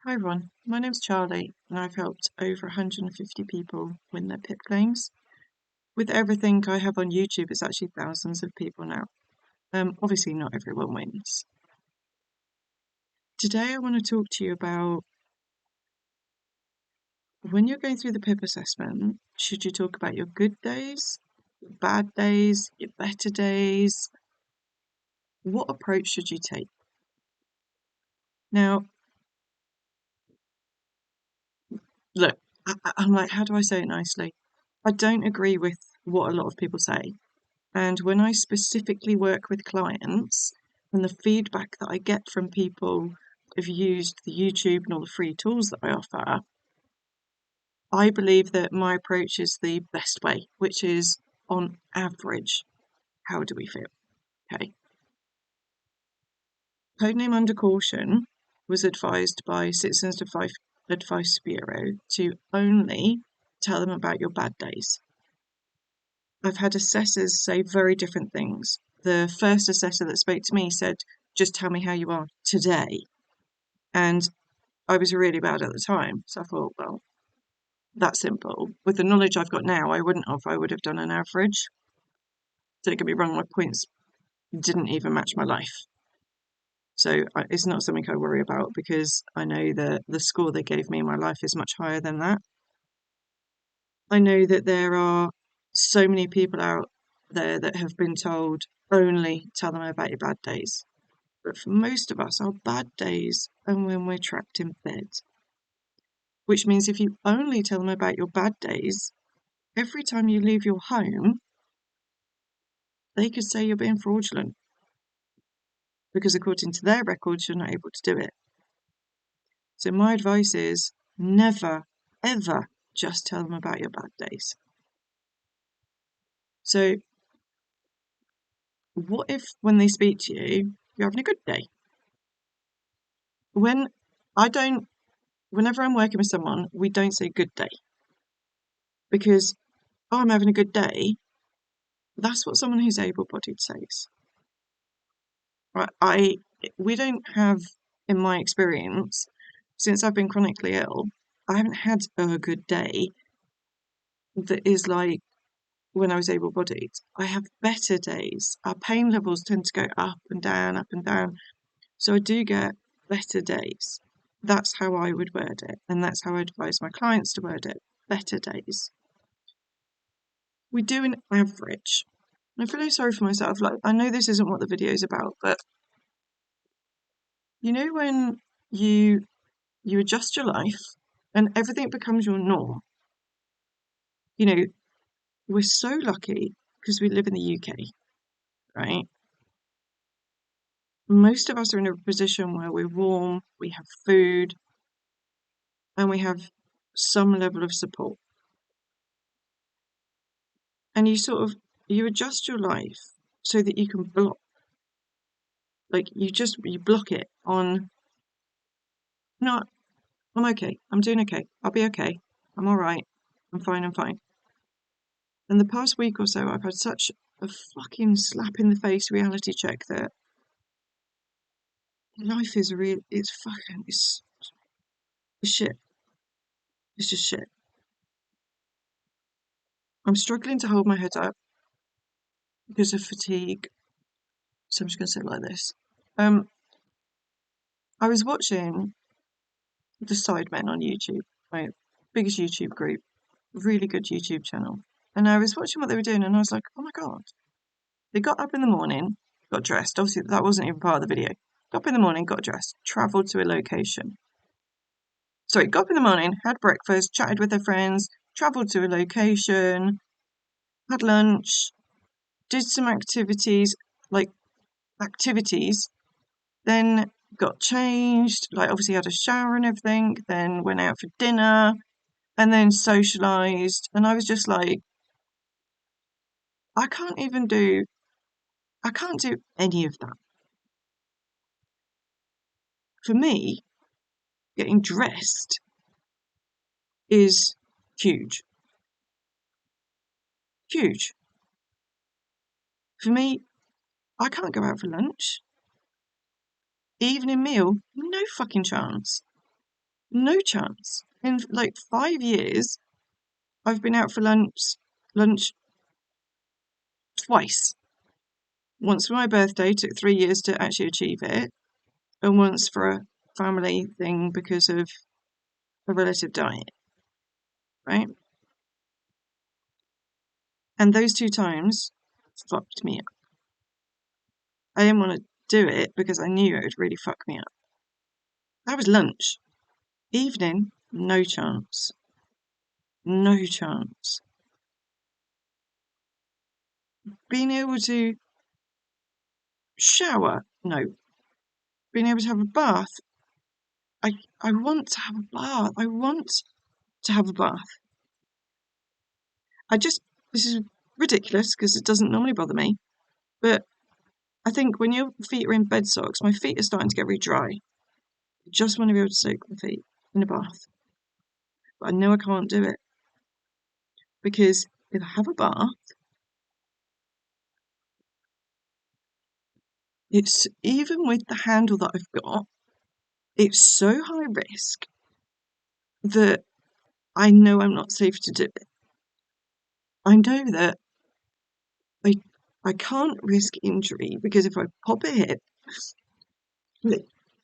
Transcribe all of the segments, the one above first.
Hi everyone, my name's Charlie and I've helped over 150 people win their PIP claims. With everything I have on YouTube, it's actually thousands of people now. Obviously not everyone wins. Today I want to talk to you about when you're going through the PIP assessment, should you talk about your good days, your bad days, your better days? What approach should you take? Now, look, I'm like, how do I say it nicely? I don't agree with what a lot of people say. And when I specifically work with clients and the feedback that I get from people who've used the YouTube and all the free tools that I offer, I believe that my approach is the best way, which is on average, how do we feel? Okay. Codename Under Caution was advised by Citizens Advice Bureau to only tell them about your bad days. I've had assessors say very different things. The first assessor that spoke to me said, just tell me how you are today. And I was really bad at the time. So I thought, well, that's simple. With the knowledge I've got now, I wouldn't have. I would have done an average. Don't get me wrong, my points didn't even match my life. So it's not something I worry about because I know that the score they gave me in my life is much higher than that. I know that there are so many people out there that have been told only tell them about your bad days. But for most of us, our bad days are when we're trapped in bed. Which means if you only tell them about your bad days, every time you leave your home, they could say you're being fraudulent. Because according to their records, you're not able to do it. So my advice is never, ever just tell them about your bad days. So what if when they speak to you, you're having a good day? Whenever I'm working with someone, we don't say good day. Because, oh, I'm having a good day. That's what someone who's able-bodied says. Right? We don't have, in my experience, since I've been chronically ill, I haven't had a good day that is like when I was able-bodied. I have better days. Our pain levels tend to go up and down, up and down. So I do get better days. That's how I would word it, and that's how I advise my clients to word it. Better days. We do an average. I feel sorry for myself. Like, I know this isn't what the video is about, but you know when you adjust your life and everything becomes your norm. You know, we're so lucky because we live in the UK, right? Most of us are in a position where we're warm, we have food, and we have some level of support. And you adjust your life so that you can block, like you block it on, no, I'm okay, I'm doing okay, I'll be okay, I'm all right, I'm fine, I'm fine. And the past week or so, I've had such a fucking slap in the face reality check that life is real. It's shit. It's just shit. I'm struggling to hold my head up because of fatigue. So I'm just gonna say it like this. I was watching the Sidemen on YouTube, my biggest YouTube group, really good YouTube channel. And I was watching what they were doing and I was like, oh my God. They got up in the morning, got dressed. Obviously, that wasn't even part of the video. Got up in the morning, got dressed, travelled to a location. Sorry, got up in the morning, had breakfast, chatted with their friends, travelled to a location, had lunch, did some activities, then got changed, like obviously had a shower and everything, then went out for dinner, and then socialised. And I was just like, I can't do any of that. For me, getting dressed is huge. Huge. For me, I can't go out for lunch. Evening meal, no fucking chance. No chance. In like 5 years, I've been out for lunch twice. Once for my birthday, took 3 years to actually achieve it, and once for a family thing because of a relative dying, right? And those 2 times fucked me up. I didn't want to do it because I knew it would really fuck me up. That was lunch. Evening, no chance. No chance. Being able to shower, no. Being able to have a bath, I want to have a bath. I want to have a bath. This is ridiculous because it doesn't normally bother me, but I think when your feet are in bed socks, my feet are starting to get really dry. I just want to be able to soak my feet in a bath. But I know I can't do it because if I have a bath, it's even with the handle that I've got, it's so high risk that I know I'm not safe to do it. I know that I can't risk injury because if I pop a hip,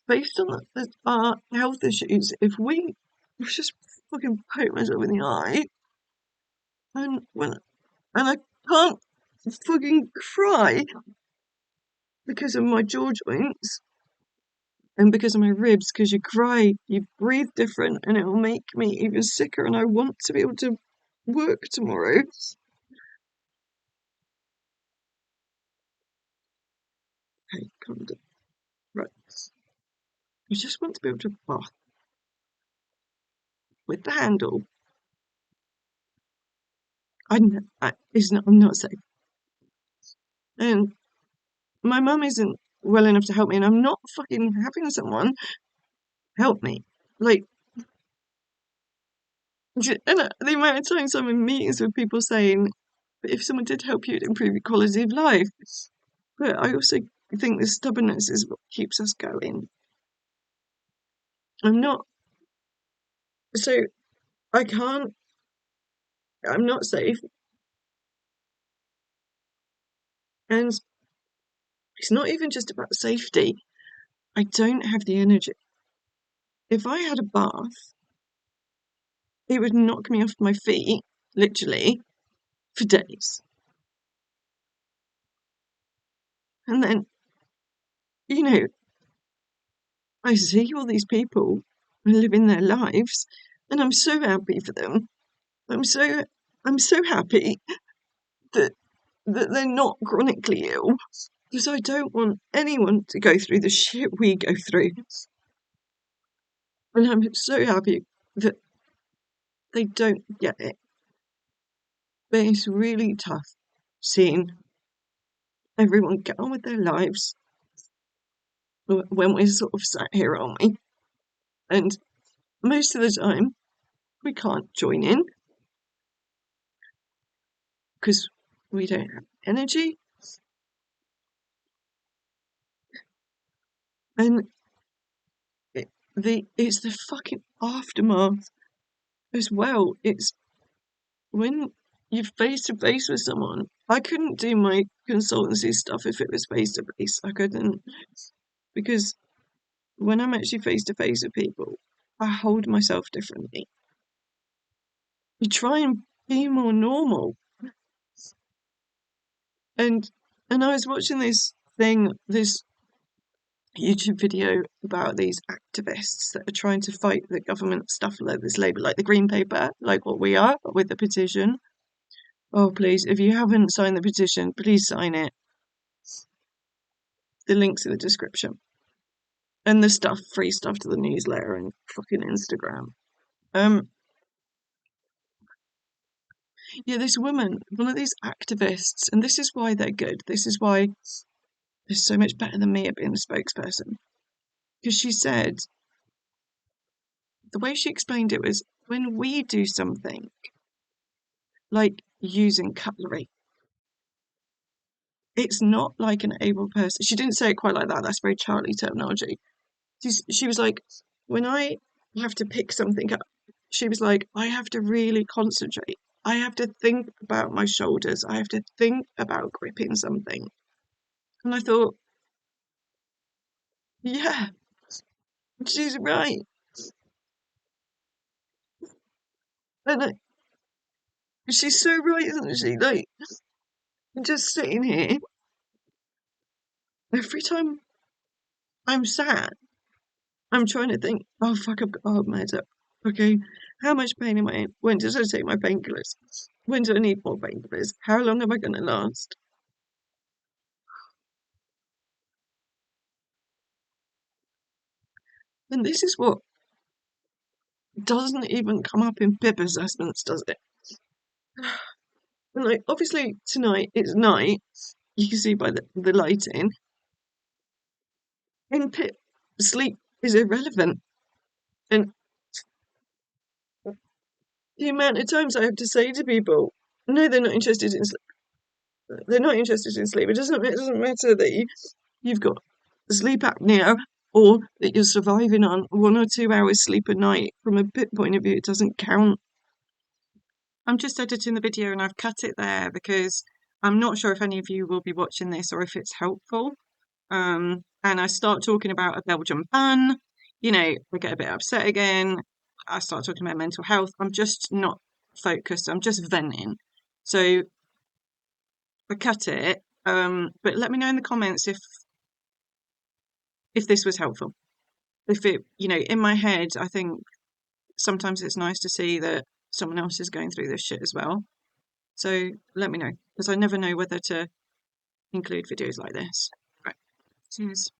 based on our health issues, if we just fucking poke myself in the eye, and I can't fucking cry because of my jaw joints and because of my ribs, because you cry, you breathe different, and it will make me even sicker, and I want to be able to work tomorrow. Okay, calm down. Right. I just want to be able to bath with the handle. I'm not safe. And my mum isn't well enough to help me, and I'm not fucking having someone help me. Like, and the amount of times I'm in meetings with people saying, but if someone did help you, it'd improve your quality of life. But I also think the stubbornness is what keeps us going. I'm not, so I can't, I'm not safe. And it's not even just about safety. I don't have the energy. If I had a bath, it would knock me off my feet, literally, for days. And then, you know, I see all these people living their lives, and I'm so happy for them. I'm so happy that they're not chronically ill, because I don't want anyone to go through the shit we go through. And I'm so happy that they don't get it. But it's really tough seeing everyone get on with their lives when we're sort of sat here, aren't we? And most of the time, we can't join in because we don't have energy. And it's the fucking aftermath as well. It's when you're face to face with someone. I couldn't do my consultancy stuff if it was face to face. I couldn't, because when I'm actually face to face with people, I hold myself differently. You try and be more normal. And I was watching this YouTube video about these activists that are trying to fight the government stuff like this Labour, like the Green Paper, like what we are with the petition. Oh, please, if you haven't signed the petition, please sign it. The link's in the description. And the stuff, free stuff to the newsletter and fucking Instagram. Yeah, this woman, one of these activists, and this is why they're good. This is why they're so much better than me at being a spokesperson. Because she said, the way she explained it was, when we do something, like using cutlery, it's not like an able person. She didn't say it quite like that. That's very Charlie terminology. She was like, when I I have to pick something up. She was like, I have to really concentrate. I have to think about my shoulders. I have to think about gripping something. And I thought, yeah, she's right. And she's so right, isn't she? Like, I'm just sitting here. Every time I'm sad, I'm trying to think, oh, fuck, I've got to hold my head up. Okay, how much pain am I in? When did I take my painkillers? When do I need more painkillers? How long am I going to last? And this is what doesn't even come up in PIP assessments, does it? And like, obviously, tonight it's night. You can see by the lighting. In PIP, sleep is irrelevant. And the amount of times I have to say to people, no, they're not interested in sleep. They're not interested in sleep. It doesn't matter that you've got sleep apnea or that you're surviving on 1 or 2 hours sleep a night. From a PIP point of view, it doesn't count. I'm just editing the video and I've cut it there because I'm not sure if any of you will be watching this or if it's helpful. And I start talking about a Belgian ban, I get a bit upset again. I start talking about mental health. I'm just not focused. I'm just venting. So I cut it. But let me know in the comments if this was helpful. If it, in my head, I think sometimes it's nice to see that someone else is going through this shit as well. So let me know, because I never know whether to include videos like this. Right. Cheers.